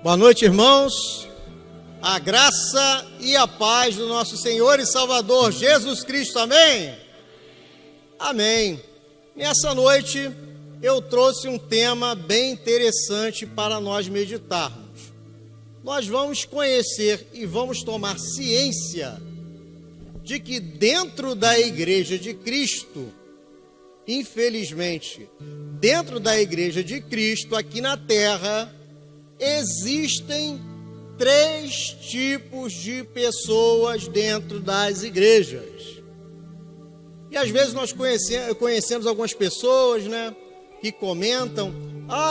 Boa noite, irmãos. A graça e a paz do nosso Senhor e Salvador Jesus Cristo, amém? Amém. Nessa noite eu trouxe um tema bem interessante para nós meditarmos. Nós vamos conhecer e vamos tomar ciência de que dentro da Igreja de Cristo, infelizmente, dentro da Igreja de Cristo, aqui na Terra, existem 3 tipos de pessoas dentro das igrejas. E às vezes nós conhecemos algumas pessoas, que comentam: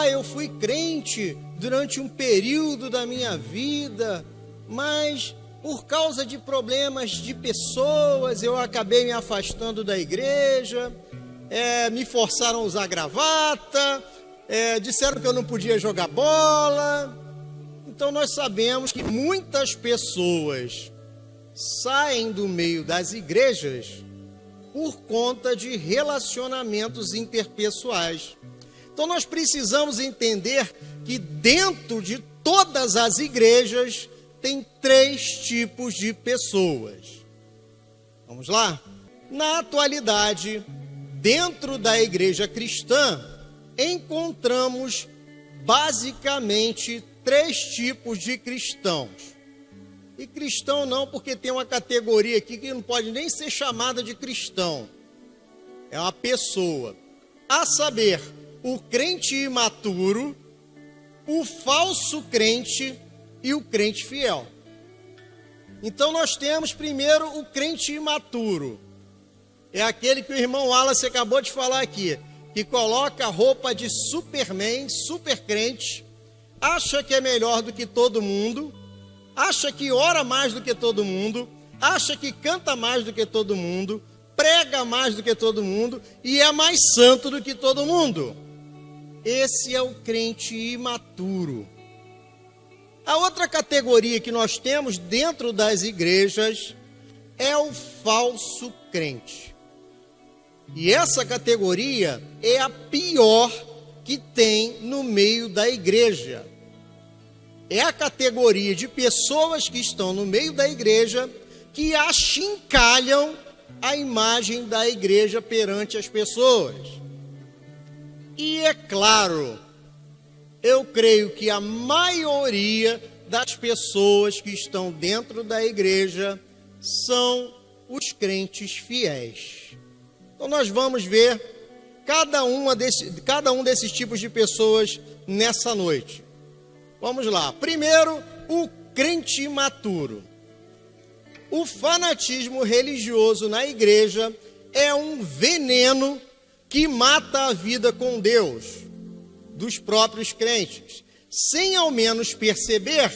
eu fui crente durante um período da minha vida, mas por causa de problemas de pessoas eu acabei me afastando da igreja, me forçaram a usar gravata, disseram que eu não podia jogar bola. Então nós sabemos que muitas pessoas saem do meio das igrejas por conta de relacionamentos interpessoais. Então nós precisamos entender que dentro de todas as igrejas tem 3 tipos de pessoas. Vamos lá? Na atualidade, dentro da igreja cristã, encontramos basicamente 3 tipos de cristãos. E cristão não, porque tem uma categoria aqui que não pode nem ser chamada de cristão. É uma pessoa. A saber, o crente imaturo, o falso crente e o crente fiel. Então nós temos primeiro o crente imaturo. É aquele que o irmão Wallace acabou de falar aqui, que coloca a roupa de Superman, super crente, acha que é melhor do que todo mundo, acha que ora mais do que todo mundo, acha que canta mais do que todo mundo, prega mais do que todo mundo e é mais santo do que todo mundo. Esse é o crente imaturo. A outra categoria que nós temos dentro das igrejas é o falso crente. E essa categoria é a pior que tem no meio da igreja. É a categoria de pessoas que estão no meio da igreja que achincalham a imagem da igreja perante as pessoas. E é claro, eu creio que a maioria das pessoas que estão dentro da igreja são os crentes fiéis. Então nós vamos ver cada um desses tipos de pessoas nessa noite. Vamos lá. Primeiro, o crente imaturo. O fanatismo religioso na igreja é um veneno que mata a vida com Deus dos próprios crentes. Sem ao menos perceber,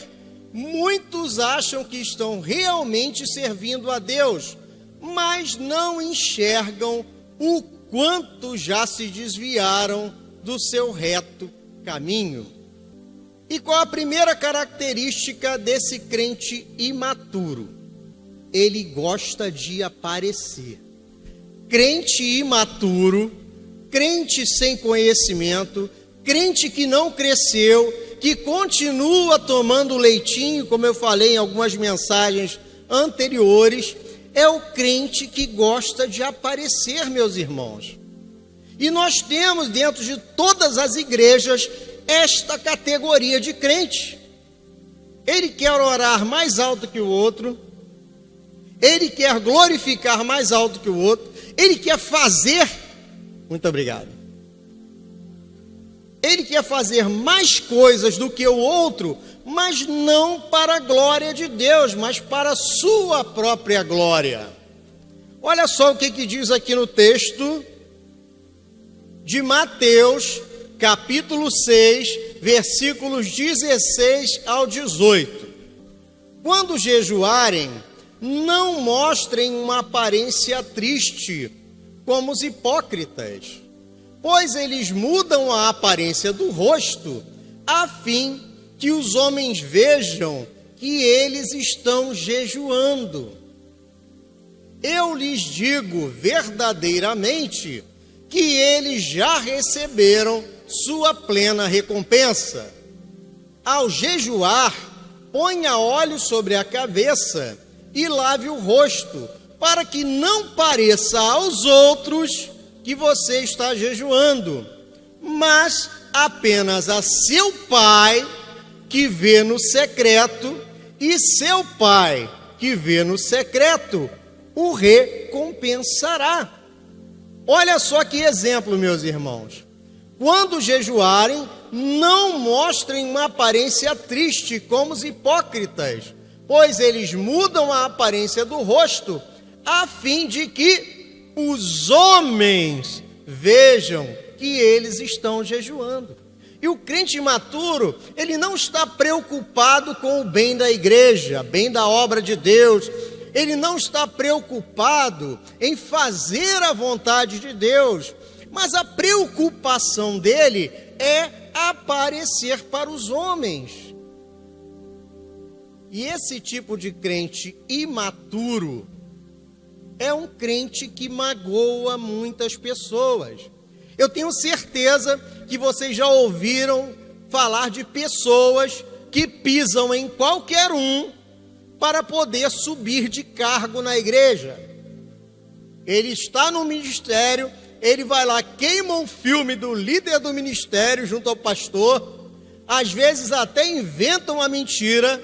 muitos acham que estão realmente servindo a Deus, mas não enxergam o quanto já se desviaram do seu reto caminho. E qual a primeira característica desse crente imaturo? Ele gosta de aparecer. Crente imaturo, crente sem conhecimento, crente que não cresceu, que continua tomando leitinho, como eu falei em algumas mensagens anteriores, é o crente que gosta de aparecer, meus irmãos. E nós temos dentro de todas as igrejas esta categoria de crente. Ele quer orar mais alto que o outro, ele quer glorificar mais alto que o outro, ele quer fazer, muito obrigado, ele quer fazer mais coisas do que o outro, mas não para a glória de Deus, mas para a sua própria glória. Olha só o que diz aqui no texto de Mateus, capítulo 6, versículos 16 ao 18. Quando jejuarem, não mostrem uma aparência triste, como os hipócritas, pois eles mudam a aparência do rosto, a fim que os homens vejam que eles estão jejuando. Eu lhes digo verdadeiramente que eles já receberam sua plena recompensa. ao jejuar, ponha óleo sobre a cabeça e lave o rosto, para que não pareça aos outros que você está jejuando, mas apenas a seu Pai que vê no secreto, e seu Pai que vê no secreto o recompensará. Olha só que exemplo, meus irmãos. Quando jejuarem, não mostrem uma aparência triste como os hipócritas, pois eles mudam a aparência do rosto, a fim de que os homens vejam que eles estão jejuando. E o crente imaturo, ele não está preocupado com o bem da igreja, bem da obra de Deus. Ele não está preocupado em fazer a vontade de Deus, mas a preocupação dele é aparecer para os homens. E esse tipo de crente imaturo é um crente que magoa muitas pessoas. Eu tenho certeza que vocês já ouviram falar de pessoas que pisam em qualquer um para poder subir de cargo na igreja. Ele está no ministério, ele vai lá, queima um filme do líder do ministério junto ao pastor, às vezes até inventa uma mentira,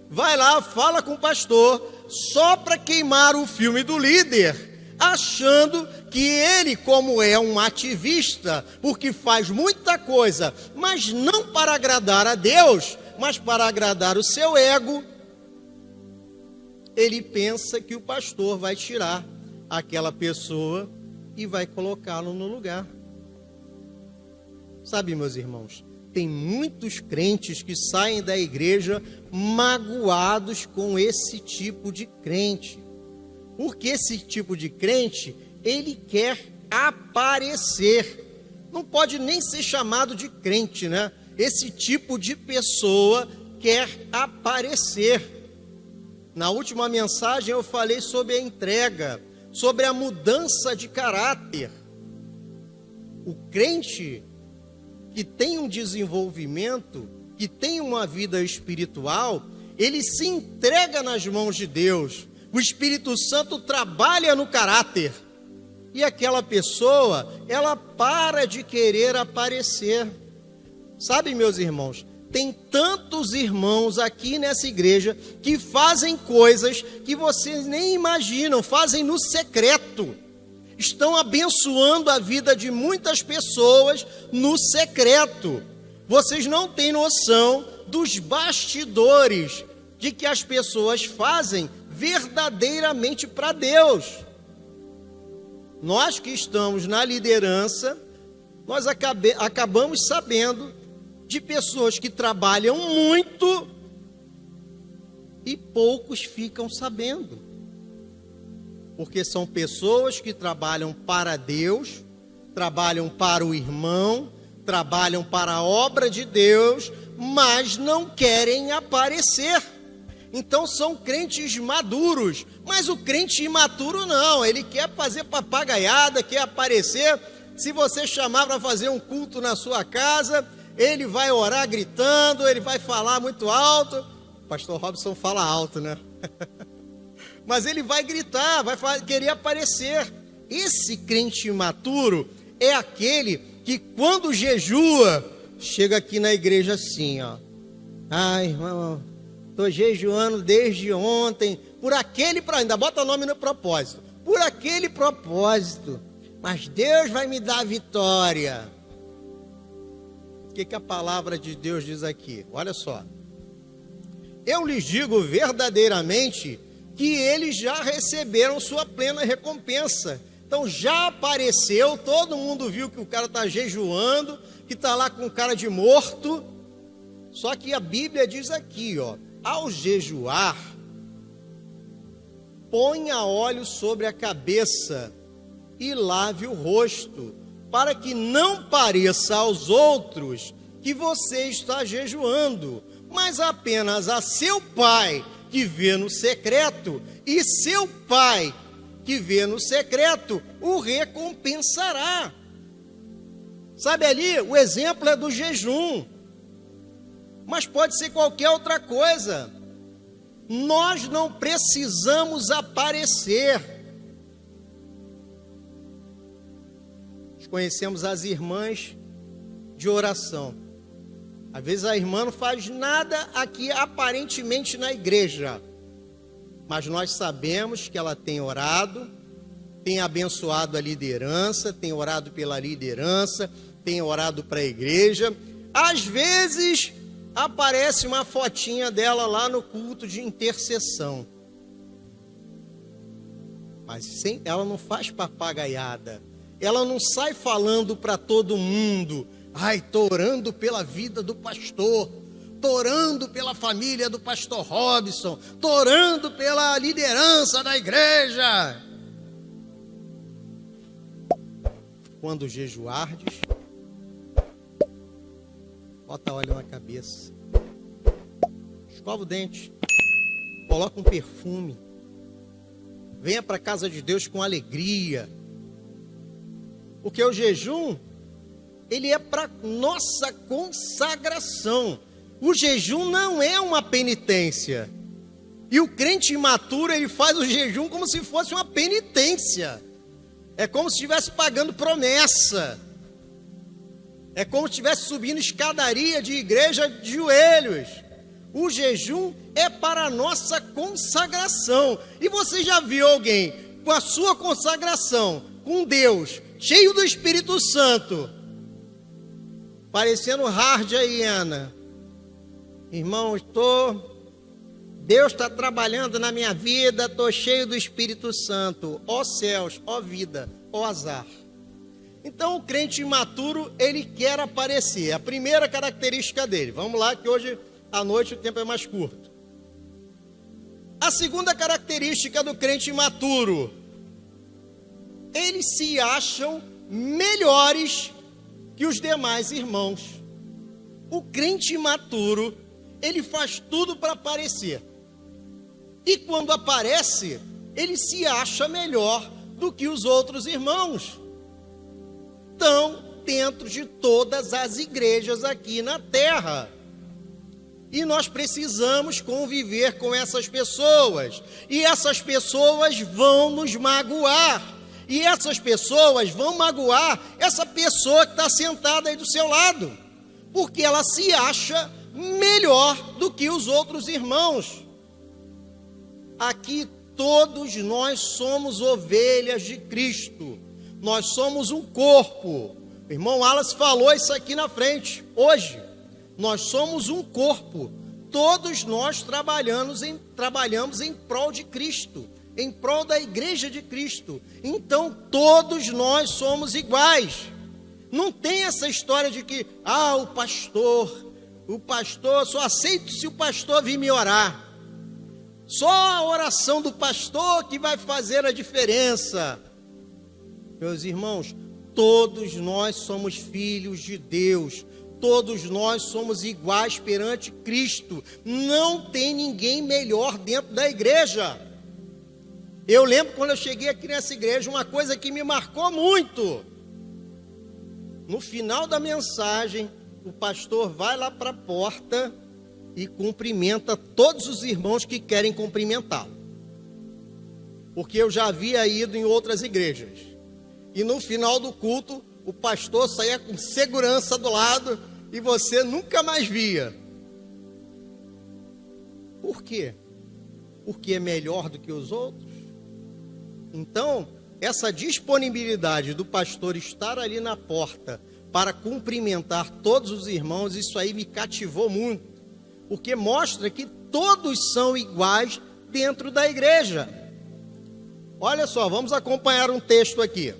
vai lá, fala com o pastor, só para queimar o filme do líder, achando que ele, como é um ativista, porque faz muita coisa, mas não para agradar a Deus, mas para agradar o seu ego, ele pensa que o pastor vai tirar aquela pessoa e vai colocá-lo no lugar. Sabe, meus irmãos, tem muitos crentes que saem da igreja magoados com esse tipo de crente. Porque esse tipo de crente, ele quer aparecer. Não pode nem ser chamado de crente, né? Esse tipo de pessoa quer aparecer. Na última mensagem eu falei sobre a entrega, sobre a mudança de caráter. O crente que tem um desenvolvimento, que tem uma vida espiritual, ele se entrega nas mãos de Deus. O Espírito Santo trabalha no caráter. E aquela pessoa, ela para de querer aparecer. Sabe, meus irmãos, tem tantos irmãos aqui nessa igreja que fazem coisas que vocês nem imaginam, fazem no secreto. Estão abençoando a vida de muitas pessoas no secreto. Vocês não têm noção dos bastidores de que as pessoas fazem verdadeiramente para Deus. Nós que estamos na liderança, nós acabamos sabendo de pessoas que trabalham muito e poucos ficam sabendo. Porque são pessoas que trabalham para Deus, trabalham para o irmão, trabalham para a obra de Deus, mas não querem aparecer. Então são crentes maduros, mas o crente imaturo não, ele quer fazer papagaiada, quer aparecer. Se você chamar para fazer um culto na sua casa, ele vai orar gritando, ele vai falar muito alto. O pastor Robson fala alto, né? Mas ele vai gritar, vai querer aparecer. Esse crente imaturo é aquele que quando jejua, chega aqui na igreja assim, ó. Ai, irmão, estou jejuando desde ontem, por aquele, ainda bota o nome no propósito, por aquele propósito, mas Deus vai me dar a vitória. O que a palavra de Deus diz aqui? Olha só. Eu lhes digo verdadeiramente que eles já receberam sua plena recompensa. Então já apareceu, todo mundo viu que o cara está jejuando, que está lá com cara de morto. Só que a Bíblia diz aqui, ó, ao jejuar, ponha óleo sobre a cabeça e lave o rosto, para que não pareça aos outros que você está jejuando, mas apenas a seu Pai que vê no secreto, e seu Pai que vê no secreto o recompensará. Sabe ali, o exemplo é do jejum. mas pode ser qualquer outra coisa. Nós não precisamos aparecer. Nós conhecemos as irmãs de oração. Às vezes a irmã não faz nada aqui aparentemente na igreja, mas nós sabemos que ela tem orado, tem abençoado a liderança, tem orado pela liderança, tem orado para a igreja. Às vezes aparece uma fotinha dela lá no culto de intercessão, mas ela não faz papagaiada, ela não sai falando para todo mundo: ai, estou orando pela vida do pastor, estou orando pela família do pastor Robson, estou orando pela liderança da igreja. Quando jejuardes, bota óleo na cabeça, escova o dente, coloca um perfume, venha para a casa de Deus com alegria, porque o jejum, ele é para nossa consagração. O jejum não é uma penitência, e o crente imaturo, ele faz o jejum como se fosse uma penitência. É como se estivesse pagando promessa. É como se estivesse subindo escadaria de igreja de joelhos. O jejum é para a nossa consagração. E você já viu alguém com a sua consagração, com Deus, cheio do Espírito Santo, parecendo hard aí, Ana? Irmão, Deus está trabalhando na minha vida, estou cheio do Espírito Santo. Ó céus, ó vida, ó azar. Então o crente imaturo, ele quer aparecer. A primeira característica dele. Vamos lá, que hoje à noite o tempo é mais curto. A segunda característica do crente imaturo: eles se acham melhores que os demais irmãos. O crente imaturo, ele faz tudo para aparecer. E quando aparece, ele se acha melhor do que os outros irmãos. Estão dentro de todas as igrejas aqui na terra. E nós precisamos conviver com essas pessoas. E essas pessoas vão nos magoar. E essas pessoas vão magoar essa pessoa que está sentada aí do seu lado, porque ela se acha melhor do que os outros irmãos. Aqui todos nós somos ovelhas de Cristo. Nós somos um corpo. O irmão Wallace falou isso aqui na frente hoje. Nós somos um corpo. Todos nós trabalhamos em prol de Cristo, em prol da igreja de Cristo. Então todos nós somos iguais. Não tem essa história de que o pastor, só aceito se o pastor vir me orar. Só a oração do pastor que vai fazer a diferença. Meus irmãos, todos nós somos filhos de Deus. Todos nós somos iguais perante Cristo. Não tem ninguém melhor dentro da igreja. Eu lembro quando eu cheguei aqui nessa igreja, uma coisa que me marcou muito. No final da mensagem, o pastor vai lá para a porta e cumprimenta todos os irmãos que querem cumprimentá-lo. Porque eu já havia ido em outras igrejas. E no final do culto, o pastor saía com segurança do lado e você nunca mais via. Por quê? Porque é melhor do que os outros? Então, essa disponibilidade do pastor estar ali na porta para cumprimentar todos os irmãos, isso aí me cativou muito. Porque mostra que todos são iguais dentro da igreja. Olha só, vamos acompanhar um texto aqui.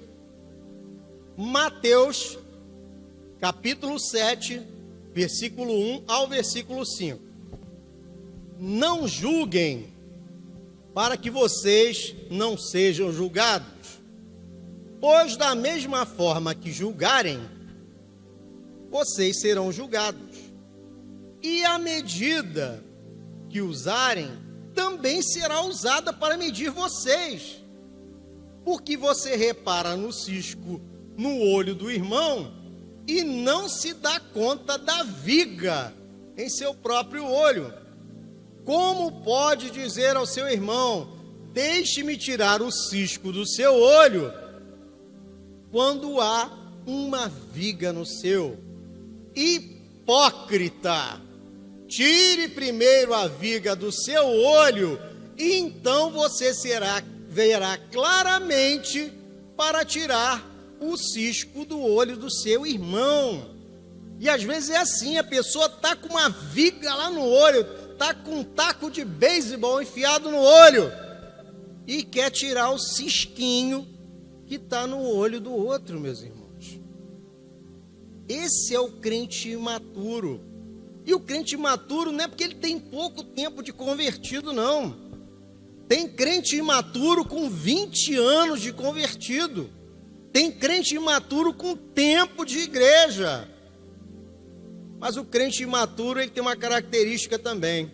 Mateus, capítulo 7, versículo 1 ao versículo 5. Não julguem, para que vocês não sejam julgados. Pois da mesma forma que julgarem, vocês serão julgados. E a medida que usarem também será usada para medir vocês. Porque você repara no cisco no olho do irmão e não se dá conta da viga em seu próprio olho. Como pode dizer ao seu irmão: deixe-me tirar o cisco do seu olho, quando há uma viga no seu? Hipócrita! Tire primeiro a viga do seu olho, e então você verá claramente para tirar o cisco do olho do seu irmão. E às vezes é assim, a pessoa está com uma viga lá no olho, está com um taco de beisebol enfiado no olho, e quer tirar o cisquinho que está no olho do outro, meus irmãos. Esse é o crente imaturo. E o crente imaturo não é porque ele tem pouco tempo de convertido, não. Tem crente imaturo com 20 anos de convertido. Tem crente imaturo com tempo de igreja. Mas o crente imaturo, ele tem uma característica também.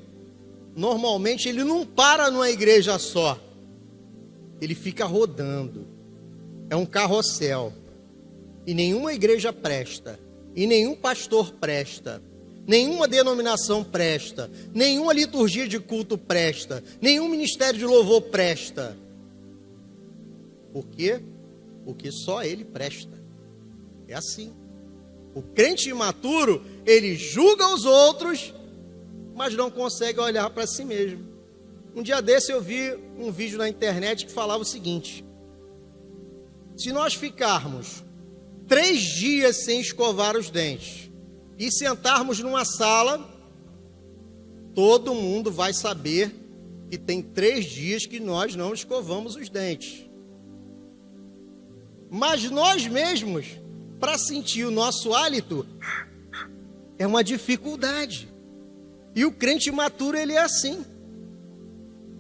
Normalmente ele não para numa igreja só. Ele fica rodando. É um carrossel. E nenhuma igreja presta. E nenhum pastor presta. Nenhuma denominação presta, nenhuma liturgia de culto presta, nenhum ministério de louvor presta. Por quê? Porque só ele presta. É assim. O crente imaturo, ele julga os outros, mas não consegue olhar para si mesmo. Um dia desse eu vi um vídeo na internet que falava o seguinte: se nós ficarmos 3 dias sem escovar os dentes e sentarmos numa sala, todo mundo vai saber que tem 3 dias que nós não escovamos os dentes. Mas nós mesmos, para sentir o nosso hálito, é uma dificuldade. E o crente imaturo, ele é assim.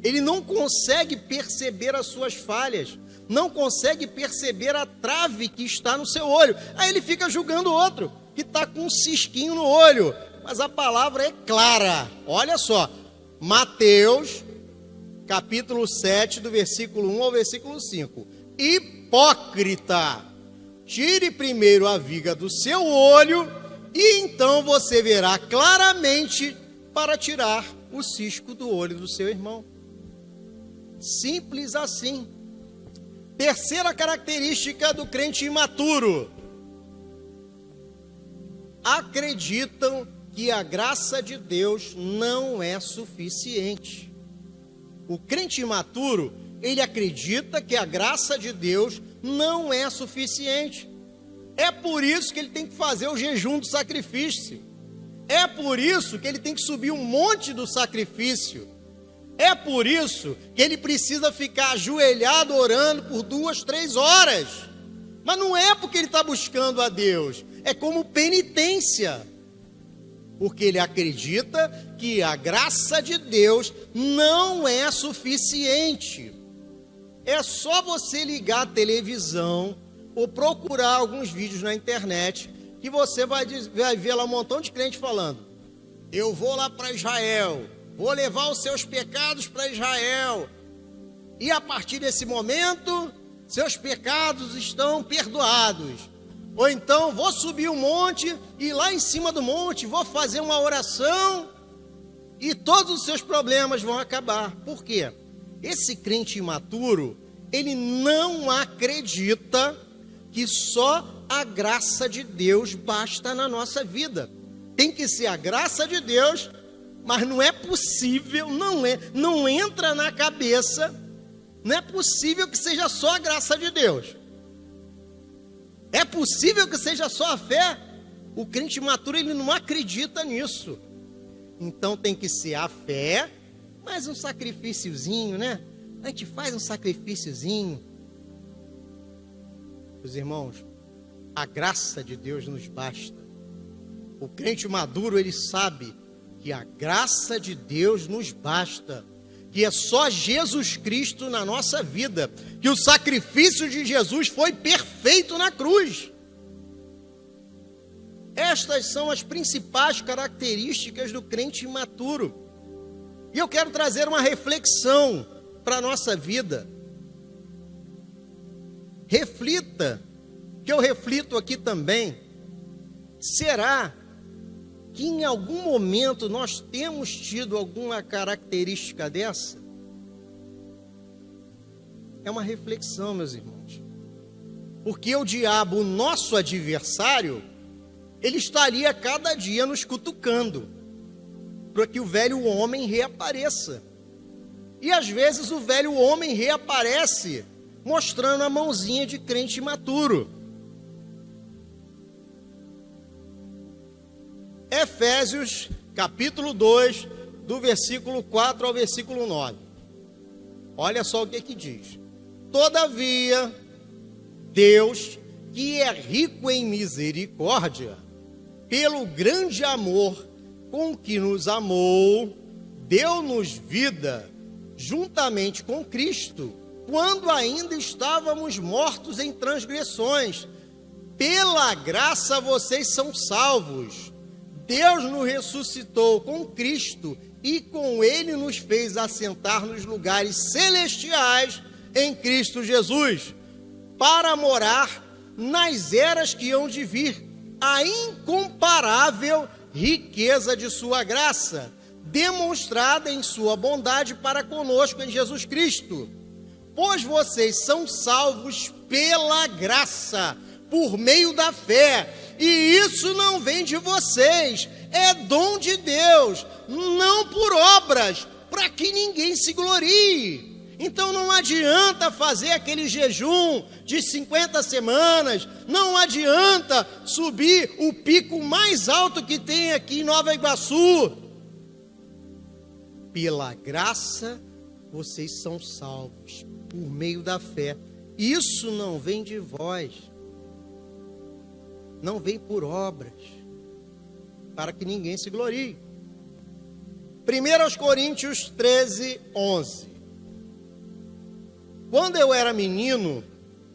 Ele não consegue perceber as suas falhas, não consegue perceber a trave que está no seu olho. Aí ele fica julgando o outro, que está com um cisquinho no olho. Mas a palavra é clara. Olha só, Mateus, capítulo 7, do versículo 1 ao versículo 5. Hipócrita, tire primeiro a viga do seu olho, e então você verá claramente para tirar o cisco do olho do seu irmão. Simples assim. Terceira característica do crente imaturo: acreditam que a graça de Deus não é suficiente. O crente imaturo, ele acredita que a graça de Deus não é suficiente. É por isso que ele tem que fazer o jejum do sacrifício. É por isso que ele tem que subir um monte do sacrifício. É por isso que ele precisa ficar ajoelhado orando por 2, 3 horas. Mas não é porque ele está buscando a Deus, é como penitência. Porque ele acredita que a graça de Deus não é suficiente. É só você ligar a televisão ou procurar alguns vídeos na internet que você vai ver lá um montão de crente falando: eu vou lá para Israel, vou levar os seus pecados para Israel, e a partir desse momento seus pecados estão perdoados. Ou então vou subir um monte e lá em cima do monte vou fazer uma oração e todos os seus problemas vão acabar. Por quê? Esse crente imaturo, ele não acredita que só a graça de Deus basta na nossa vida. Tem que ser a graça de Deus, mas não é possível, não entra na cabeça, não é possível que seja só a graça de Deus. É possível que seja só a fé? O crente imaturo, ele não acredita nisso. Então tem que ser a fé, mas um sacrifíciozinho, né? A gente faz um sacrifíciozinho. Meus irmãos, a graça de Deus nos basta. O crente maduro, ele sabe que a graça de Deus nos basta, que é só Jesus Cristo na nossa vida, que o sacrifício de Jesus foi perfeito na cruz. Estas são as principais características do crente imaturo. E eu quero trazer uma reflexão para a nossa vida. Reflita, que eu reflito aqui também. Será que em algum momento nós temos tido alguma característica dessa? É uma reflexão, meus irmãos. Porque o diabo, o nosso adversário, ele estaria cada dia nos cutucando, para que o velho homem reapareça. E às vezes o velho homem reaparece, mostrando a mãozinha de crente imaturo. Efésios, capítulo 2, do versículo 4 ao versículo 9. Olha só o que diz. Todavia, Deus, que é rico em misericórdia, pelo grande amor com que nos amou, deu-nos vida juntamente com Cristo, quando ainda estávamos mortos em transgressões. Pela graça vocês são salvos. Deus nos ressuscitou com Cristo e com Ele nos fez assentar nos lugares celestiais em Cristo Jesus, para morar nas eras que hão de vir, a incomparável riqueza de sua graça, demonstrada em sua bondade para conosco em Jesus Cristo. Pois vocês são salvos pela graça, por meio da fé, e isso não vem de vocês, é dom de Deus, não por obras, para que ninguém se glorie. Então não adianta fazer aquele jejum de 50 semanas, não adianta subir o pico mais alto que tem aqui em Nova Iguaçu. Pela graça vocês são salvos, por meio da fé. Isso não vem de vós, não vem por obras, para que ninguém se glorie. 1 Coríntios 13, 11. Quando eu era menino,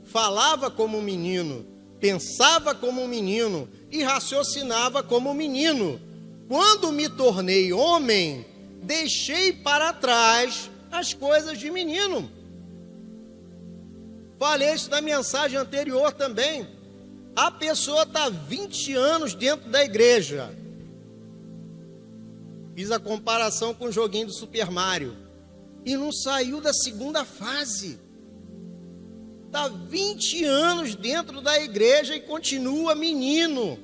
falava como um menino, pensava como um menino e raciocinava como um menino. Quando me tornei homem, deixei para trás as coisas de menino. Falei isso na mensagem anterior também. A pessoa está 20 anos dentro da igreja. Fiz a comparação com o joguinho do Super Mario. E não saiu da segunda fase. Está 20 anos dentro da igreja e continua menino.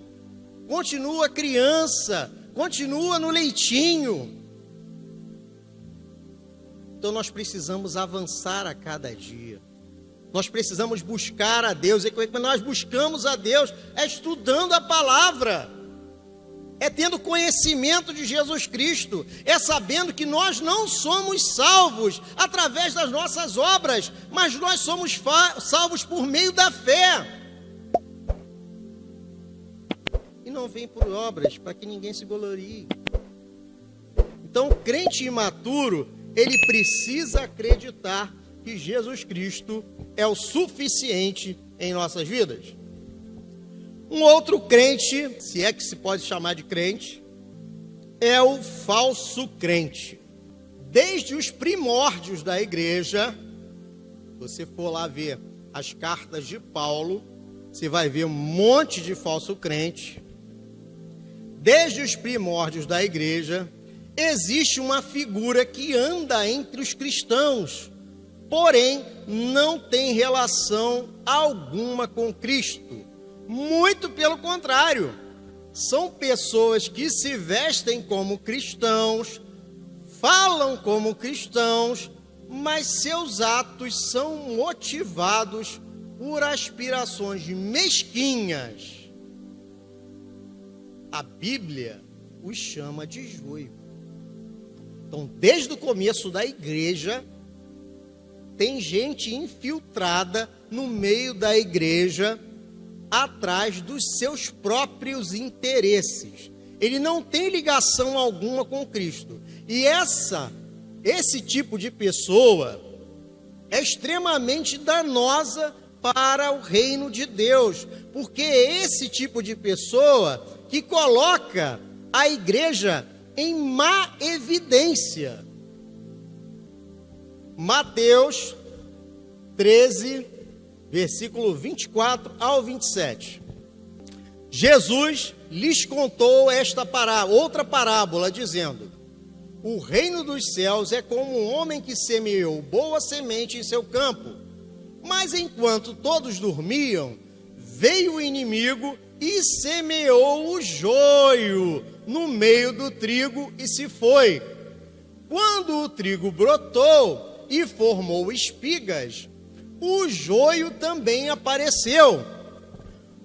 Continua criança. Continua no leitinho. Então nós precisamos avançar a cada dia. Nós precisamos buscar a Deus. E quando nós buscamos a Deus, é estudando a palavra, é tendo conhecimento de Jesus Cristo, é sabendo que nós não somos salvos através das nossas obras, mas nós somos salvos por meio da fé. E não vem por obras, para que ninguém se glorie. Então, o crente imaturo, ele precisa acreditar que Jesus Cristo é o suficiente em nossas vidas. Um outro crente, se é que se pode chamar de crente, é o falso crente. Desde os primórdios da igreja, se você for lá ver as cartas de Paulo, você vai ver um monte de falso crente. Desde os primórdios da igreja, existe uma figura que anda entre os cristãos, porém não tem relação alguma com Cristo. Muito pelo contrário, são pessoas que se vestem como cristãos, falam como cristãos, mas seus atos são motivados por aspirações mesquinhas. A Bíblia os chama de joio. Então, desde o começo da igreja, tem gente infiltrada no meio da igreja, atrás dos seus próprios interesses. Ele não tem ligação alguma com Cristo. E esse tipo de pessoa é extremamente danosa para o reino de Deus, porque é esse tipo de pessoa que coloca a igreja em má evidência. Mateus 13, versículo 24 ao 27. Jesus lhes contou outra parábola, dizendo: o reino dos céus é como um homem que semeou boa semente em seu campo. Mas enquanto todos dormiam, veio o inimigo e semeou o joio no meio do trigo e se foi. Quando o trigo brotou e formou espigas, o joio também apareceu.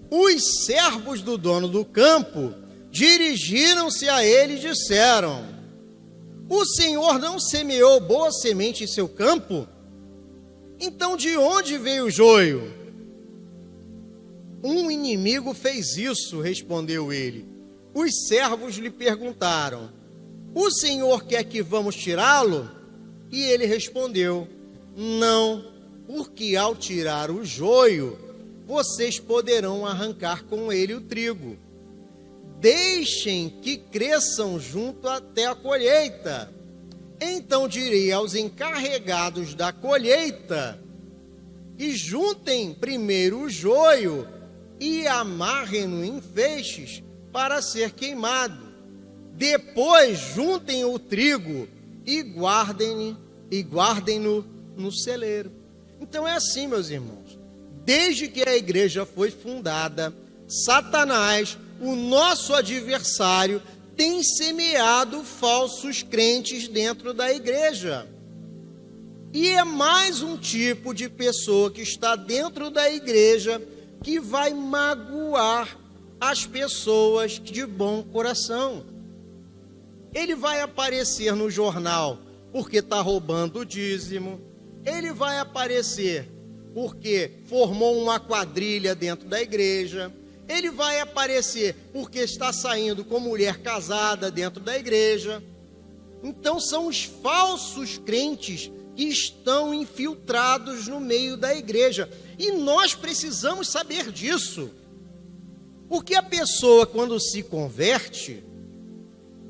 Os servos do dono do campo dirigiram-se a ele e disseram: o Senhor não semeou boa semente em seu campo? Então de onde veio o joio? Um inimigo fez isso, respondeu ele. Os servos lhe perguntaram: o Senhor quer que vamos tirá-lo? E ele respondeu: não, porque ao tirar o joio, vocês poderão arrancar com ele o trigo. Deixem que cresçam junto até a colheita. Então direi aos encarregados da colheita: e juntem primeiro o joio e amarrem-no em feixes para ser queimado. Depois juntem o trigo e guardem-no no celeiro. Então é assim, meus irmãos. Desde que a igreja foi fundada, Satanás, o nosso adversário, tem semeado falsos crentes dentro da igreja. E é mais um tipo de pessoa que está dentro da igreja que vai magoar as pessoas de bom coração. Ele vai aparecer no jornal porque está roubando o dízimo. Ele vai aparecer porque formou uma quadrilha dentro da igreja. Ele vai aparecer porque está saindo com mulher casada dentro da igreja. Então são os falsos crentes que estão infiltrados no meio da igreja. E nós precisamos saber disso. Porque a pessoa, quando se converte,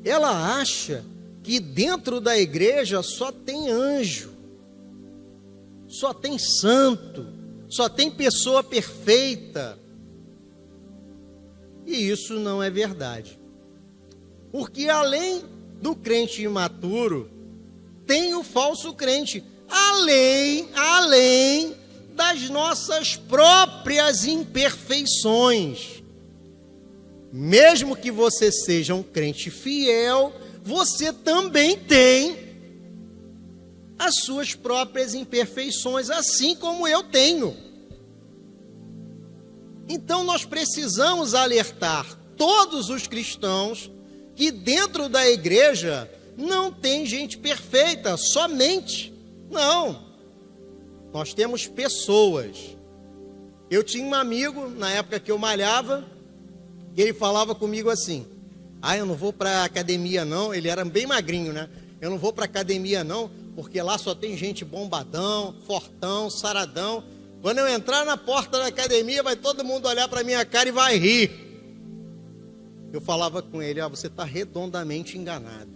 ela acha que dentro da igreja só tem anjo, só tem santo, só tem pessoa perfeita. E isso não é verdade. Porque além do crente imaturo, tem o falso crente, além das nossas próprias imperfeições. Mesmo que você seja um crente fiel, você também tem as suas próprias imperfeições, assim como eu tenho. Então nós precisamos alertar todos os cristãos que dentro da igreja não tem gente perfeita, somente. Não. Nós temos pessoas. Eu tinha um amigo, na época que eu malhava, que ele falava comigo assim: eu não vou para academia não. Ele era bem magrinho, né? Eu não vou para academia não, porque lá só tem gente bombadão, fortão, saradão. Quando eu entrar na porta da academia, vai todo mundo olhar para minha cara e vai rir. Eu falava com ele: você está redondamente enganado.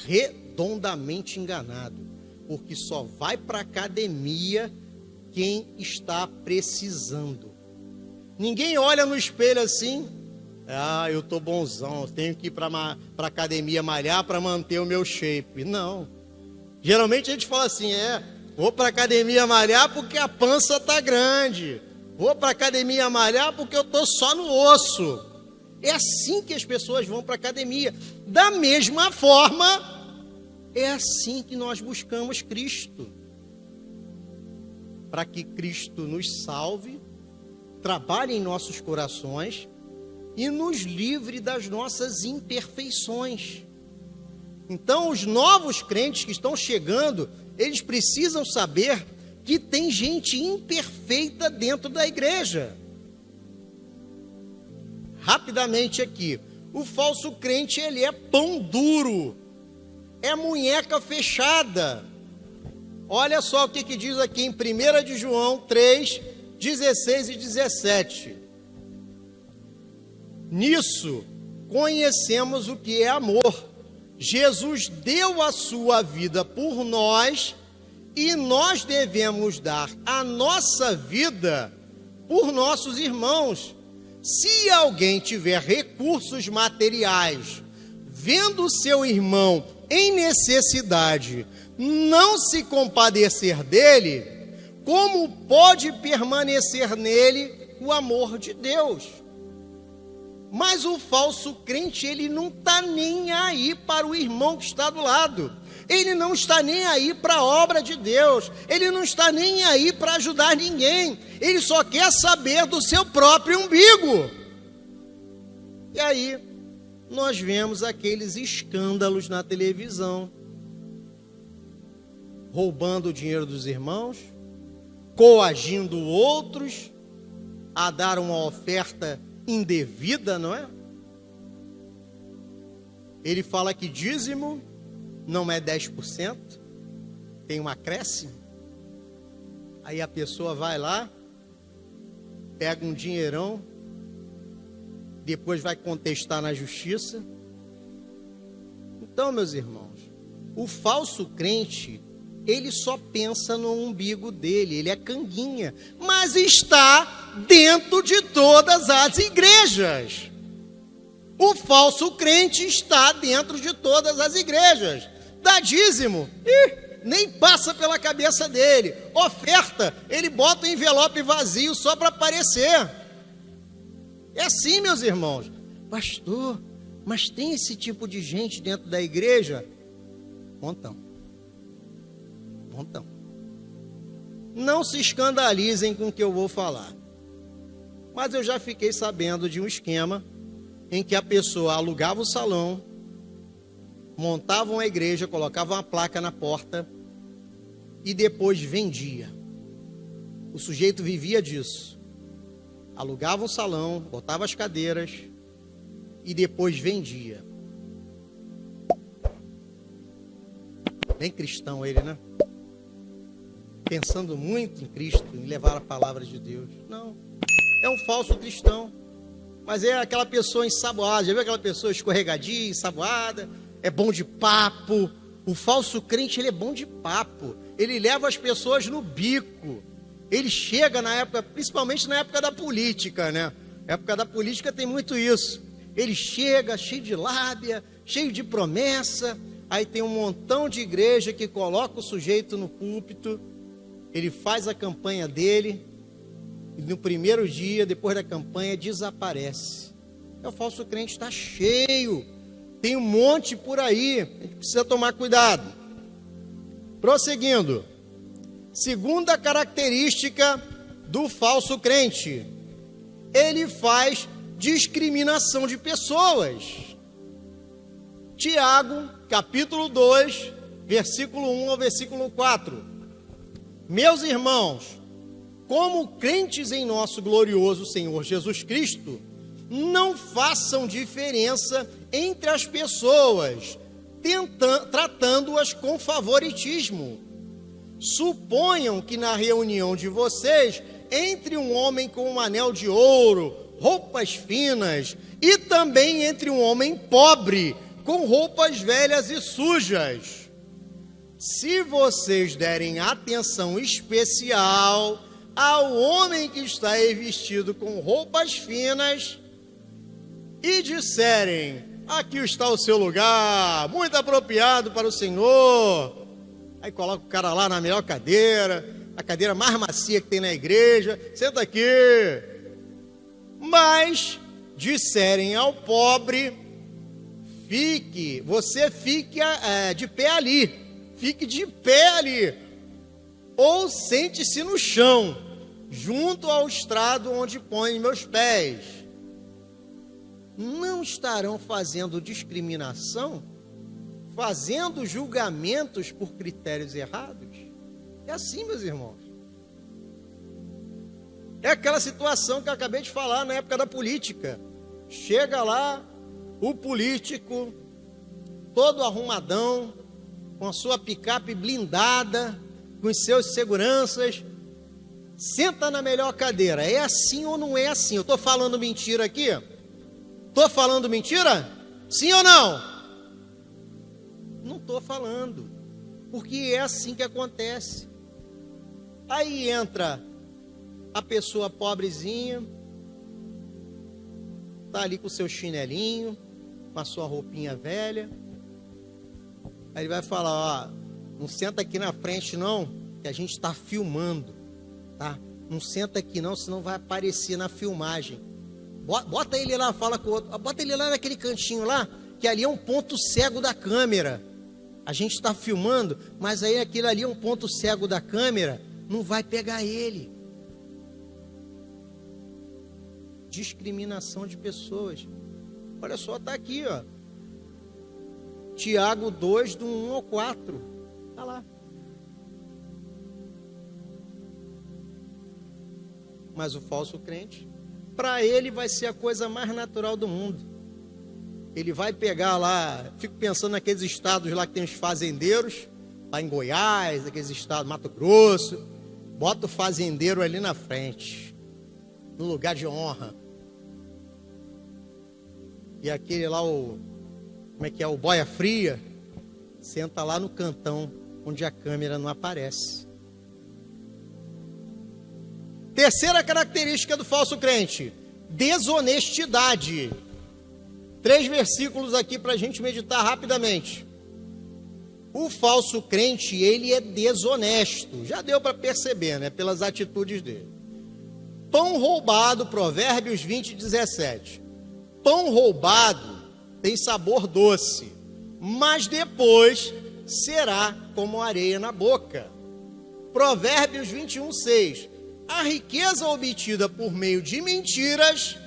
Redondamente enganado. Porque só vai para a academia quem está precisando. Ninguém olha no espelho assim: eu estou bonzão, eu tenho que ir para a academia malhar para manter o meu shape. Não. Geralmente a gente fala assim: vou para a academia malhar porque a pança está grande. Vou para a academia malhar porque eu estou só no osso. É assim que as pessoas vão para a academia. Da mesma forma, é assim que nós buscamos Cristo. Para que Cristo nos salve, trabalhe em nossos corações e nos livre das nossas imperfeições. Então, os novos crentes que estão chegando, eles precisam saber que tem gente imperfeita dentro da igreja. Rapidamente aqui, o falso crente, ele é pão duro, é munheca fechada. Olha só o que diz aqui em 1 de João 3, 16 e 17. Nisso conhecemos o que é amor. Jesus deu a sua vida por nós e nós devemos dar a nossa vida por nossos irmãos. Se alguém tiver recursos materiais, vendo seu irmão em necessidade, não se compadecer dele, como pode permanecer nele o amor de Deus? Mas o falso crente, ele não está nem aí para o irmão que está do lado. Ele não está nem aí para a obra de Deus. Ele não está nem aí para ajudar ninguém. Ele só quer saber do seu próprio umbigo. E aí, nós vemos aqueles escândalos na televisão. Roubando o dinheiro dos irmãos, coagindo outros a dar uma oferta indevida, não é? Ele fala que dízimo não é 10%, tem um acréscimo. Aí a pessoa vai lá, pega um dinheirão, depois vai contestar na justiça. Então, meus irmãos, o falso crente, ele só pensa no umbigo dele, ele é canguinha, mas está dentro de todas as igrejas. O falso crente está dentro de todas as igrejas. Dá dízimo, nem passa pela cabeça dele. Oferta, ele bota o envelope vazio só para aparecer. É assim, meus irmãos. Pastor, mas tem esse tipo de gente dentro da igreja? Montão. Não se escandalizem com o que eu vou falar. Mas eu já fiquei sabendo de um esquema em que a pessoa alugava o salão, montava uma igreja, colocava uma placa na porta e depois vendia. O sujeito vivia disso. Alugava um salão, botava as cadeiras e depois vendia. Bem cristão ele, né? Pensando muito em Cristo, em levar a palavra de Deus. Não, é um falso cristão. Mas é aquela pessoa ensaboada. Já viu aquela pessoa escorregadia, ensaboada? É bom de papo. O falso crente, ele é bom de papo. Ele leva as pessoas no bico. Ele chega na época, principalmente na época da política, né? Na época da política tem muito isso. Ele chega cheio de lábia, cheio de promessa. Aí tem um montão de igreja que coloca o sujeito no púlpito. Ele faz a campanha dele. E no primeiro dia, depois da campanha, desaparece. O falso crente está cheio. Tem um monte por aí. A gente precisa tomar cuidado. Prosseguindo. Segunda característica do falso crente. Ele faz discriminação de pessoas. Tiago, capítulo 2, versículo 1 ao versículo 4. Meus irmãos, como crentes em nosso glorioso Senhor Jesus Cristo, não façam diferença entre as pessoas, tratando-as com favoritismo. Suponham que na reunião de vocês, entre um homem com um anel de ouro, roupas finas, e também entre um homem pobre, com roupas velhas e sujas. Se vocês derem atenção especial ao homem que está aí vestido com roupas finas e disserem: aqui está o seu lugar, muito apropriado para o Senhor. Aí coloca o cara lá na melhor cadeira, a cadeira mais macia que tem na igreja, senta aqui. Mas disserem ao pobre: você fique de pé ali, fique de pé ali, ou sente-se no chão, junto ao estrado onde põe meus pés. Não estarão fazendo discriminação, fazendo julgamentos por critérios errados? É assim, meus irmãos. É aquela situação que eu acabei de falar na época da política. Chega lá o político, todo arrumadão, com a sua picape blindada, com os seus seguranças, senta na melhor cadeira. É assim ou não é assim? Eu estou falando mentira aqui? Estou falando mentira? Sim ou não? Não estou falando, porque é assim que acontece. Aí entra a pessoa pobrezinha, está ali com o seu chinelinho, com a sua roupinha velha. Aí ele vai falar, ó, não senta aqui na frente não, que a gente está filmando, tá? Não senta aqui não, senão vai aparecer na filmagem. Bota ele lá, fala com o outro, bota ele lá naquele cantinho lá, que ali é um ponto cego da câmera. A gente está filmando, mas aí aquilo ali é um ponto cego da câmera, não vai pegar ele. Discriminação de pessoas. Olha só, está aqui, ó. Tiago 2, do 1 ao 4. Está lá. Mas o falso crente, para ele vai ser a coisa mais natural do mundo. Ele vai pegar lá, fico pensando naqueles estados lá que tem os fazendeiros, lá em Goiás, aqueles estados, Mato Grosso, bota o fazendeiro ali na frente, no lugar de honra. E aquele lá, o boia fria, senta lá no cantão, onde a câmera não aparece. Terceira característica do falso crente, desonestidade. 3 versículos aqui para a gente meditar rapidamente. O falso crente, ele é desonesto. Já deu para perceber, né? Pelas atitudes dele. Pão roubado, Provérbios 20, 17. Pão roubado tem sabor doce, mas depois será como areia na boca. Provérbios 21, 6. A riqueza obtida por meio de mentiras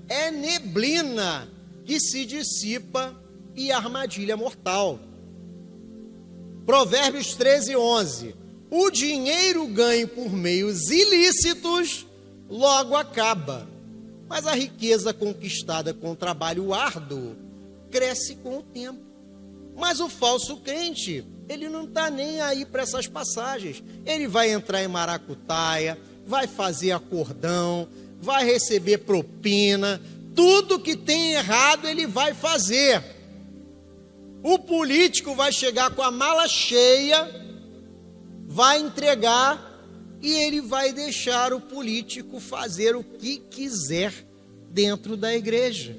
é neblina que se dissipa e armadilha mortal. Provérbios 13, 11. O dinheiro ganho por meios ilícitos logo acaba, mas a riqueza conquistada com trabalho árduo cresce com o tempo. Mas o falso crente, ele não está nem aí para essas passagens. Ele vai entrar em maracutaia, vai fazer acordão, vai receber propina, tudo que tem errado ele vai fazer. O político vai chegar com a mala cheia, vai entregar e ele vai deixar o político fazer o que quiser dentro da igreja.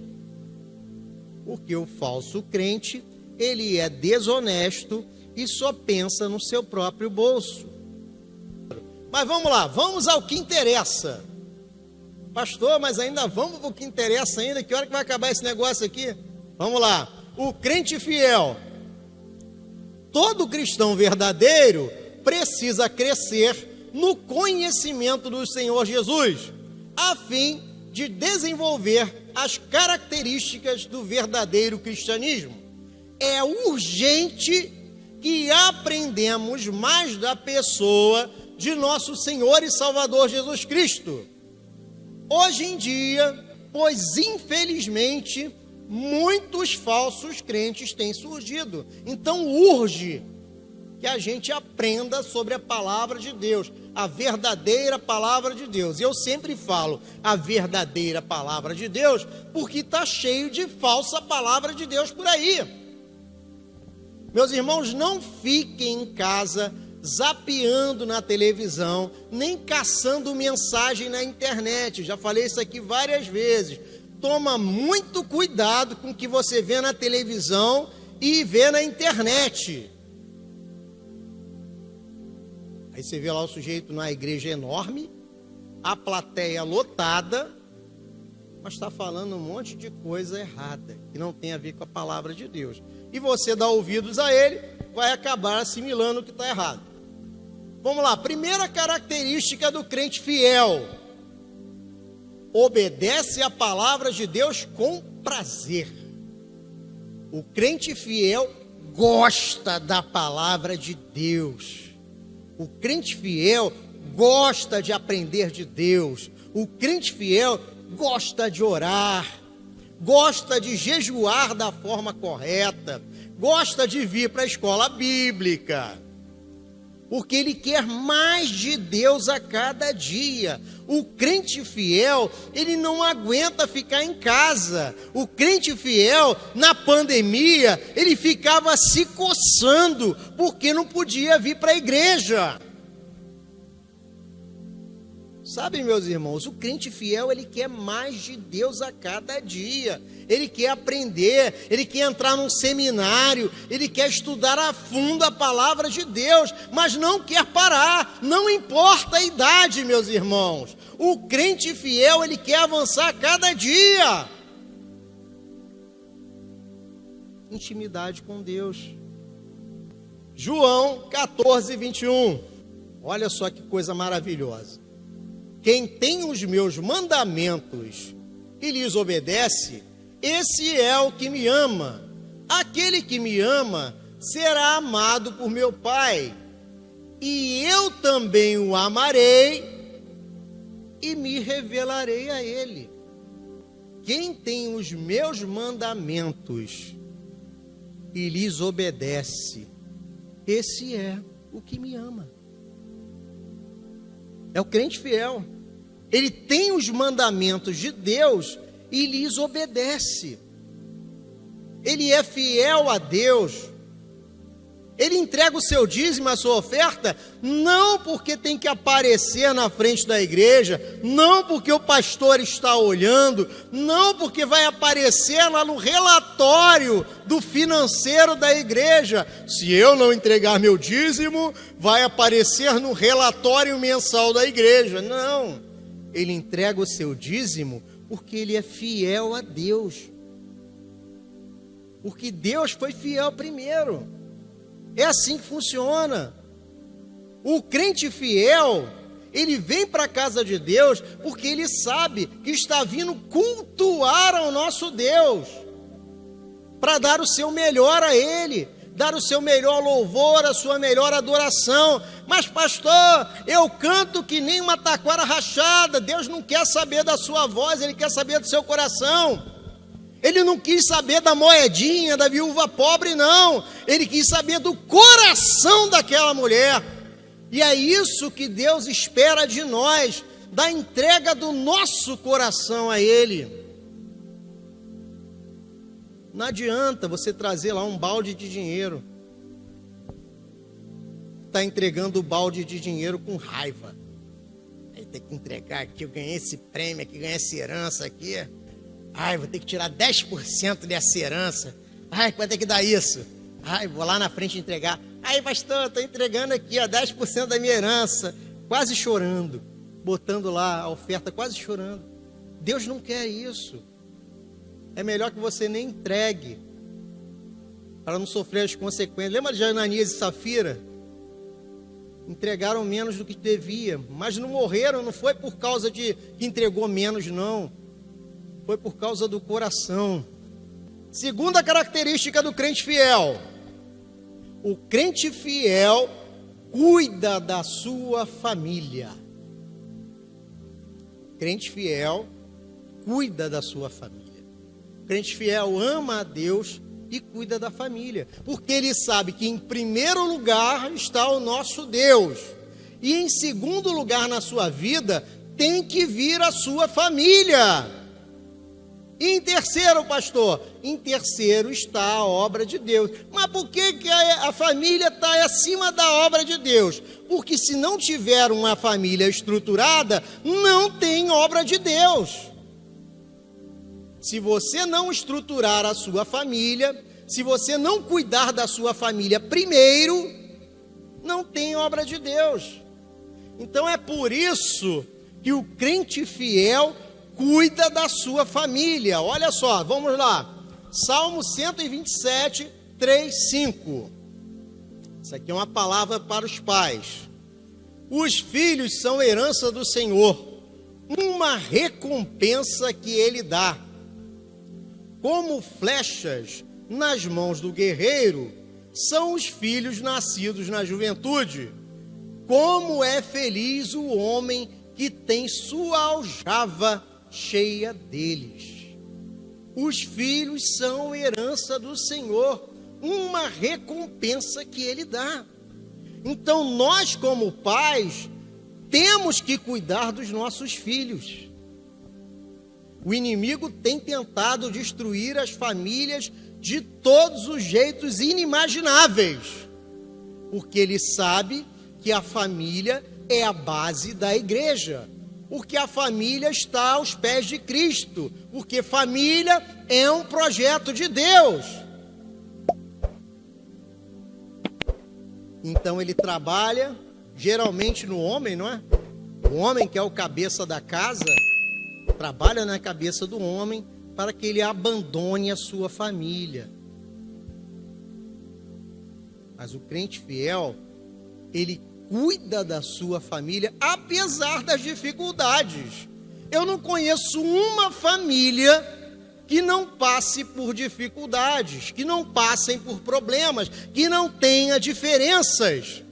Porque o falso crente, ele é desonesto e só pensa no seu próprio bolso. Mas vamos lá, vamos ao que interessa. Pastor, mas ainda vamos para o que interessa ainda? Que hora que vai acabar esse negócio aqui? Vamos lá. O crente fiel. Todo cristão verdadeiro precisa crescer no conhecimento do Senhor Jesus, a fim de desenvolver as características do verdadeiro cristianismo. É urgente que aprendamos mais da pessoa de nosso Senhor e Salvador Jesus Cristo. Hoje em dia, pois infelizmente, muitos falsos crentes têm surgido. Então urge que a gente aprenda sobre a palavra de Deus, a verdadeira palavra de Deus. E eu sempre falo a verdadeira palavra de Deus, porque está cheio de falsa palavra de Deus por aí. Meus irmãos, não fiquem em casa zapeando na televisão, nem caçando mensagem na internet. Já falei isso aqui várias vezes. Toma muito cuidado com o que você vê na televisão e vê na internet. Aí você vê lá o sujeito na igreja enorme, a plateia lotada, mas está falando um monte de coisa errada, que não tem a ver com a palavra de Deus. E você dá ouvidos a ele, vai acabar assimilando o que está errado. Vamos lá, primeira característica do crente fiel: obedece a palavra de Deus com prazer. O crente fiel gosta da palavra de Deus. O crente fiel gosta de aprender de Deus. O crente fiel gosta de orar, gosta de jejuar da forma correta, gosta de vir para a escola bíblica, porque ele quer mais de Deus a cada dia. O crente fiel, ele não aguenta ficar em casa. O crente fiel, na pandemia, ele ficava se coçando, porque não podia vir para a igreja. Sabe, meus irmãos, o crente fiel, ele quer mais de Deus a cada dia. Ele quer aprender, ele quer entrar num seminário, ele quer estudar a fundo a palavra de Deus, mas não quer parar, não importa a idade, meus irmãos. O crente fiel, ele quer avançar a cada dia. Intimidade com Deus. João 14, 21. Olha só que coisa maravilhosa. Quem tem os meus mandamentos e lhes obedece, esse é o que me ama. Aquele que me ama será amado por meu Pai, e eu também o amarei e me revelarei a ele. Quem tem os meus mandamentos e lhes obedece, esse é o que me ama. É o crente fiel. Ele tem os mandamentos de Deus e lhes obedece. Ele é fiel a Deus. Ele entrega o seu dízimo, a sua oferta, não porque tem que aparecer na frente da igreja, não porque o pastor está olhando, não porque vai aparecer lá no relatório do financeiro da igreja. Se eu não entregar meu dízimo, vai aparecer no relatório mensal da igreja. Não, ele entrega o seu dízimo porque ele é fiel a Deus. Porque Deus foi fiel primeiro. É assim que funciona. O crente fiel, ele vem para a casa de Deus porque ele sabe que está vindo cultuar ao nosso Deus, para dar o seu melhor a Ele, dar o seu melhor louvor, a sua melhor adoração. Mas pastor, eu canto que nem uma taquara rachada. Deus não quer saber da sua voz, Ele quer saber do seu coração. Ele não quis saber da moedinha, da viúva pobre, não. Ele quis saber do coração daquela mulher. E é isso que Deus espera de nós, da entrega do nosso coração a Ele. Não adianta você trazer lá um balde de dinheiro. Está entregando o balde de dinheiro com raiva. Aí tem que entregar aqui, eu ganhei esse prêmio aqui, ganhei essa herança aqui. Ai, vou ter que tirar 10% dessa herança. Ai, quanto é que dá isso? Ai, vou lá na frente entregar. Ai, pastor, estou entregando aqui, ó, 10% da minha herança. Quase chorando. Botando lá a oferta, quase chorando. Deus não quer isso. É melhor que você nem entregue, para não sofrer as consequências. Lembra de Ananias e Safira? Entregaram menos do que devia, mas não morreram, não foi por causa de que entregou menos, não. Foi por causa do coração. Segunda característica do crente fiel. O crente fiel cuida da sua família. O crente fiel cuida da sua família. O crente fiel ama a Deus e cuida da família, porque ele sabe que em primeiro lugar está o nosso Deus, e em segundo lugar na sua vida tem que vir a sua família. E em terceiro, pastor, em terceiro está a obra de Deus. Mas por que a família está acima da obra de Deus? Porque se não tiver uma família estruturada, não tem obra de Deus. Se você não estruturar a sua família, se você não cuidar da sua família primeiro, não tem obra de Deus. Então é por isso que o crente fiel cuida da sua família. Olha só, vamos lá. Salmo 127, 3, 5. Isso aqui é uma palavra para os pais. Os filhos são herança do Senhor, uma recompensa que Ele dá. Como flechas nas mãos do guerreiro, são os filhos nascidos na juventude. Como é feliz o homem que tem sua aljava cheia deles. Os filhos são herança do Senhor, uma recompensa que Ele dá. Então nós, como pais, temos que cuidar dos nossos filhos. O inimigo tem tentado destruir as famílias de todos os jeitos inimagináveis, porque ele sabe que a família é a base da igreja. porque a família está aos pés de Cristo, porque família é um projeto de Deus. Então ele trabalha geralmente no homem, não é? O homem, que é o cabeça da casa, trabalha na cabeça do homem para que ele abandone a sua família. Mas o crente fiel, ele cuida da sua família, apesar das dificuldades. Eu não conheço uma família que não passe por dificuldades, que não passem por problemas, que não tenha diferenças.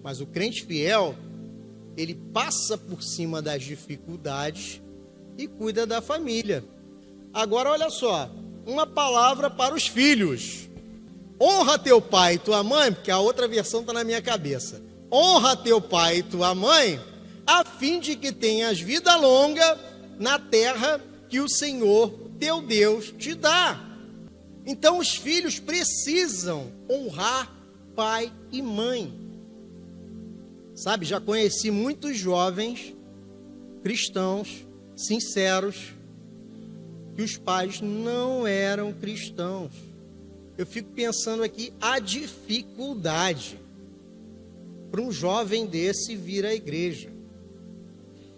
Mas o crente fiel, ele passa por cima das dificuldades e cuida da família. Agora, olha só, uma palavra para os filhos. Honra teu pai e tua mãe, porque a outra versão está na minha cabeça. Honra teu pai e tua mãe, a fim de que tenhas vida longa na terra que o Senhor teu Deus te dá. Então os filhos precisam honrar pai e mãe. Sabe, já conheci muitos jovens cristãos, sinceros, que os pais não eram cristãos. Eu fico pensando aqui a dificuldade para um jovem desse vir à igreja,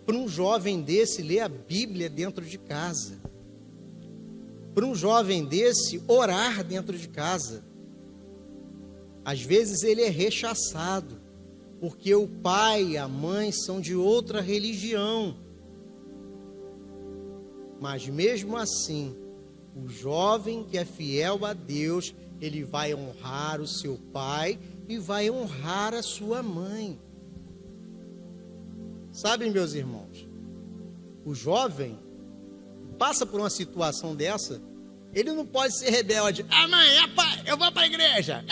para um jovem desse ler a Bíblia dentro de casa, para um jovem desse orar dentro de casa. Às vezes ele é rechaçado, porque o pai e a mãe são de outra religião. Mas mesmo assim, o jovem que é fiel a Deus, ele vai honrar o seu pai e vai honrar a sua mãe. Sabem, meus irmãos, o jovem passa por uma situação dessa, ele não pode ser rebelde. Ah, mãe, pai, eu vou para a igreja.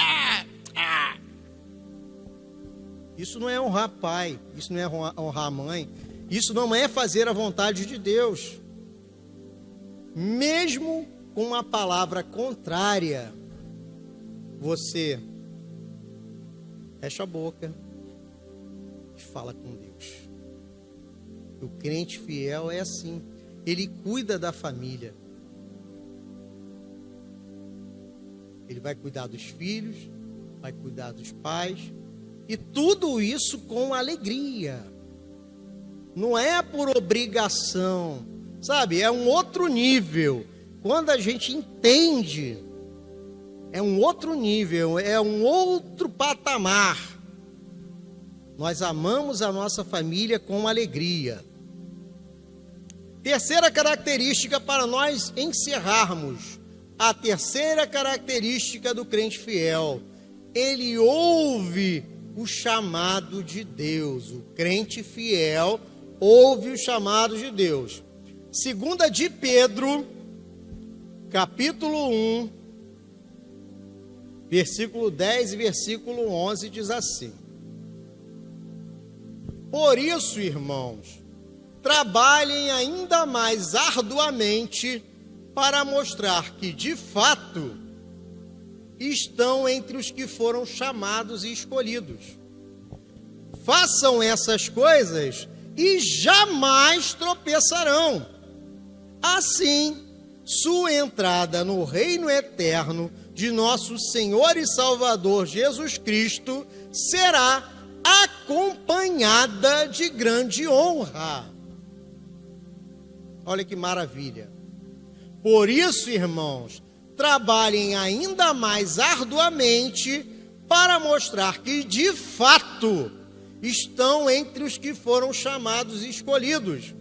Isso não é honrar pai, isso não é honrar mãe, isso não é fazer a vontade de Deus. Mesmo com uma palavra contrária, você fecha a boca e fala com Deus. O crente fiel é assim, ele cuida da família. Ele vai cuidar dos filhos, vai cuidar dos pais, e tudo isso com alegria. Não é por obrigação, sabe? É um outro nível. Quando a gente entende, é um outro nível, é um outro patamar. Nós amamos a nossa família com alegria. Terceira característica para nós encerrarmos. A terceira característica do crente fiel. Ele ouve o chamado de Deus. O crente fiel ouve o chamado de Deus. Segunda de Pedro, capítulo 1, versículo 10 e versículo 11 diz assim: Por isso, irmãos, trabalhem ainda mais arduamente para mostrar que, de fato, estão entre os que foram chamados e escolhidos. Façam essas coisas e jamais tropeçarão. Assim, sua entrada no reino eterno de nosso Senhor e Salvador Jesus Cristo será acompanhada de grande honra. Olha que maravilha. Por isso, irmãos, trabalhem ainda mais arduamente para mostrar que, de fato, estão entre os que foram chamados e escolhidos.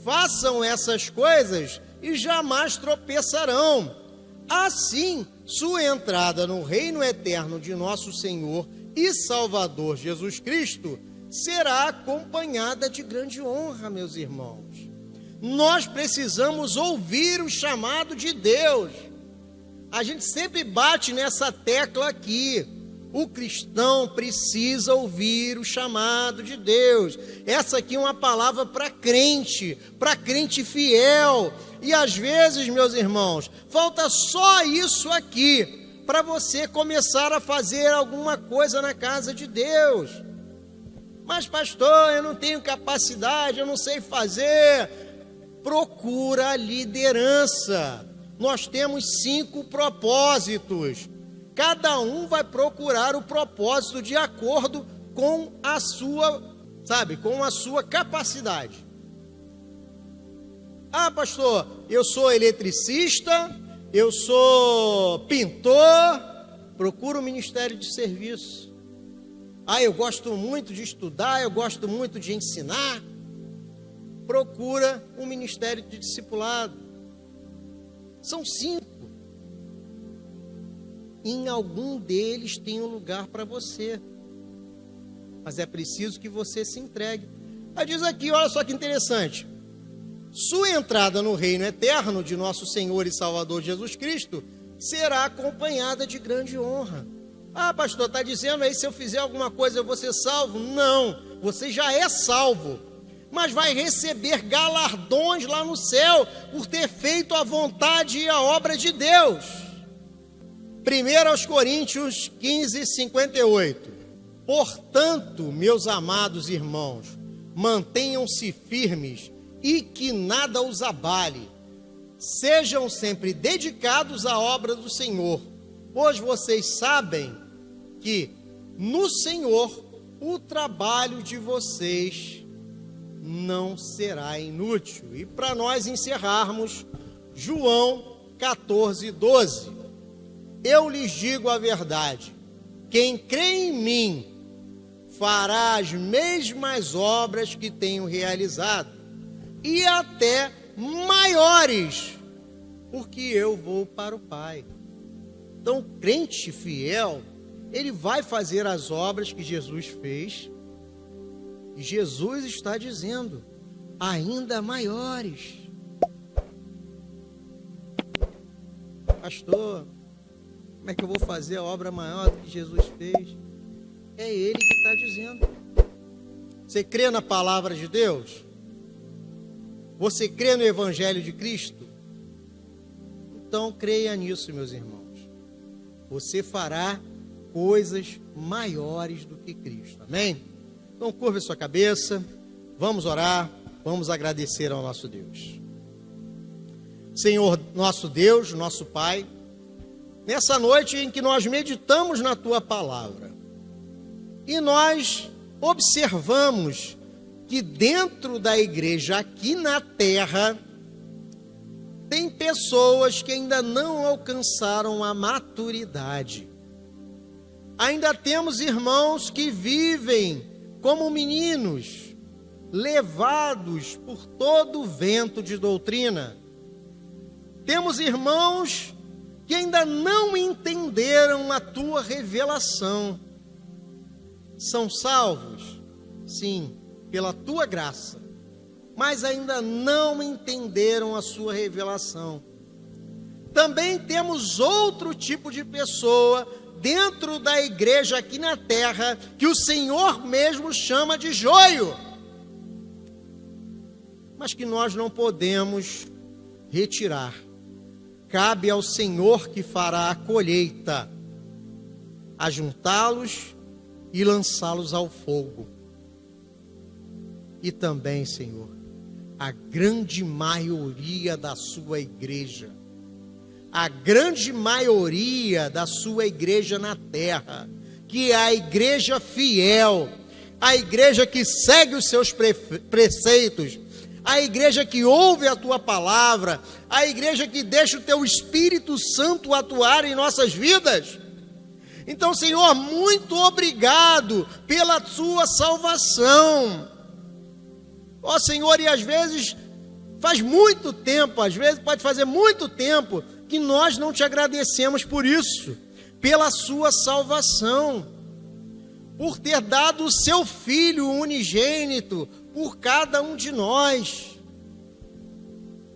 Façam essas coisas e jamais tropeçarão. Assim, sua entrada no reino eterno de nosso Senhor e Salvador Jesus Cristo será acompanhada de grande honra, meus irmãos. Nós precisamos ouvir o chamado de Deus. A gente sempre bate nessa tecla aqui. O cristão precisa ouvir o chamado de Deus. Essa aqui é uma palavra para crente fiel. E às vezes, meus irmãos, falta só isso aqui para você começar a fazer alguma coisa na casa de Deus. Mas pastor, eu não tenho capacidade, eu não sei fazer. Procura a liderança. Nós temos 5 propósitos. Cada um vai procurar o propósito de acordo com a sua, com a sua capacidade. Ah, pastor, eu sou eletricista, eu sou pintor, procura o ministério de serviço. Ah, eu gosto muito de estudar, eu gosto muito de ensinar. Procura um ministério de discipulado. São 5. Em algum deles tem um lugar para você. Mas é preciso que você se entregue. Aí diz aqui, olha só que interessante. Sua entrada no reino eterno de nosso Senhor e Salvador Jesus Cristo será acompanhada de grande honra. Ah, pastor, está dizendo aí se eu fizer alguma coisa eu vou ser salvo? Não, você já é salvo, mas vai receber galardões lá no céu por ter feito a vontade e a obra de Deus. 1 Coríntios 15, 58. Portanto, meus amados irmãos, mantenham-se firmes e que nada os abale. Sejam sempre dedicados à obra do Senhor, pois vocês sabem que no Senhor o trabalho de vocês não será inútil. E para nós encerrarmos, João 14, 12. Eu lhes digo a verdade, quem crê em mim fará as mesmas obras que tenho realizado, e até maiores, porque eu vou para o Pai. Então, o crente fiel, ele vai fazer as obras que Jesus fez, e Jesus está dizendo, ainda maiores. Pastor, como é que eu vou fazer a obra maior do que Jesus fez? É Ele que está dizendo. Você crê na palavra de Deus? Você crê no Evangelho de Cristo? Então creia nisso, meus irmãos. Você fará coisas maiores do que Cristo. Amém? Então curva a sua cabeça, vamos orar, vamos agradecer ao nosso Deus. Senhor, nosso Deus, nosso Pai, nessa noite em que nós meditamos na Tua palavra, e nós observamos que dentro da igreja aqui na terra, tem pessoas que ainda não alcançaram a maturidade. Ainda temos irmãos que vivem como meninos, levados por todo o vento de doutrina. Temos irmãos que ainda não entenderam a Tua revelação. São salvos? Sim, pela Tua graça, mas ainda não entenderam a Sua revelação. Também temos outro tipo de pessoa dentro da igreja aqui na terra, que o Senhor mesmo chama de joio, mas que nós não podemos retirar. Cabe ao Senhor que fará a colheita, ajuntá-los e lançá-los ao fogo. E também, Senhor, a grande maioria da sua igreja, a grande maioria da sua igreja na terra, que é a igreja fiel, a igreja que segue os seus preceitos, a igreja que ouve a Tua palavra, a igreja que deixa o Teu Espírito Santo atuar em nossas vidas. Então, Senhor, muito obrigado pela Sua salvação. Ó Senhor, e às vezes faz muito tempo, às vezes pode fazer muito tempo, que nós não Te agradecemos por isso, pela Sua salvação, por ter dado o Seu Filho unigênito por cada um de nós.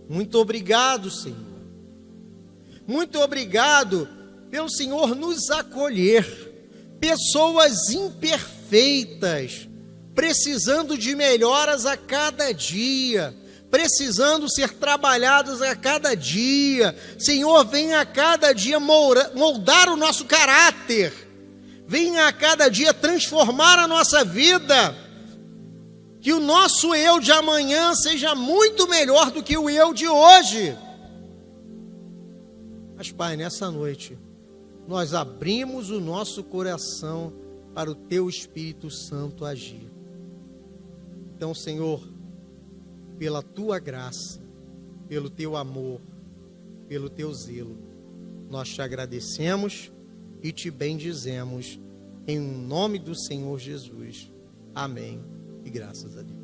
Muito obrigado, Senhor. Muito obrigado pelo Senhor nos acolher, pessoas imperfeitas, precisando de melhoras a cada dia, precisando ser trabalhadas a cada dia. Senhor, venha a cada dia moldar o nosso caráter, venha a cada dia transformar a nossa vida, Que o nosso eu de amanhã seja muito melhor do que o eu de hoje. Mas, Pai, nessa noite, nós abrimos o nosso coração para o Teu Espírito Santo agir. Então, Senhor, pela Tua graça, pelo Teu amor, pelo Teu zelo, nós Te agradecemos e Te bendizemos, em nome do Senhor Jesus. Amém. E graças a Deus.